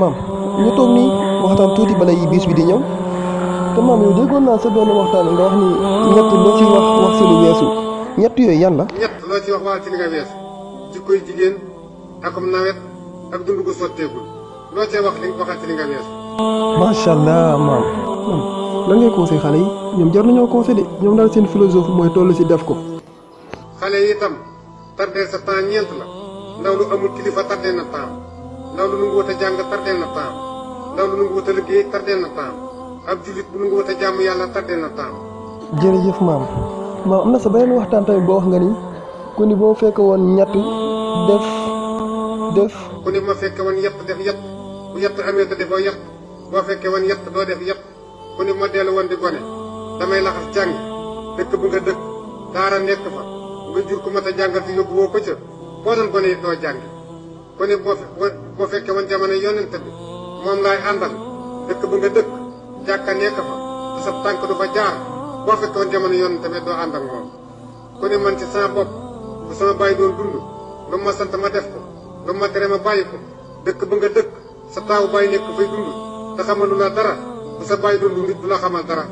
maam ñu toog nii waxtaan tuuti bala yi bis bi di ñëw te maam yow déggoon naa sa benn waxtaan nga wax ni ñett loo ci wax si lu weesu ñett yooyu yan la. ñett loo ci wax ci li nga weesu jikkoy jigéen akum nawet ak dund gu sotteegul loo cee wax li nga waxal ci li nga weesu. macha allah maam lan ngay conseil xale yi ñoom jar nañoo conseil de ñoom daal seen philosophie mooy toll si def ko. xale yi itam tardeel sa temps ñeent la ndaw lu amul kilifa tardeel na temps ndaw lu nangu wut a jàng tardeel na temps ndaw lu nangu wut a liggéey tardeel na temps ab jullit bu nangu wut a jàmm yàlla tardeel na temps. jërëjëf maam am na sa beneen waxtaan tamit boo wax nga ni ku ni boo fekk woon ñett def. ku ni ma fekke woon yett def yett bu yett amee te defoo yett boo fekkee woon yett doo def yett ku ni ma dellu woon di gone damay laxas jàngi dëkk bu nga dëkk daara nekk fa nga jur ku mat a jàngal te yóbbu woo ko ca boo doon gone it doo jàngi ku ni boo fekkee woon jamono yonent bi moom laay àndal dëkk bu nga dëkk jàkka nekk fa te sa tànk du fa jaar boo fekkee woon jamono yonent bi doo ànd ak moom ku ni man ci sama bopp bu sama bàyyi doon dund lu ma sant ma def ko lu ma tere ma bàyyi ko dëkk ba nga dëkk sa taawu bàyyi nekk fay dund te xamalu la dara bu sa bàyyi doon dund du la xamal dara.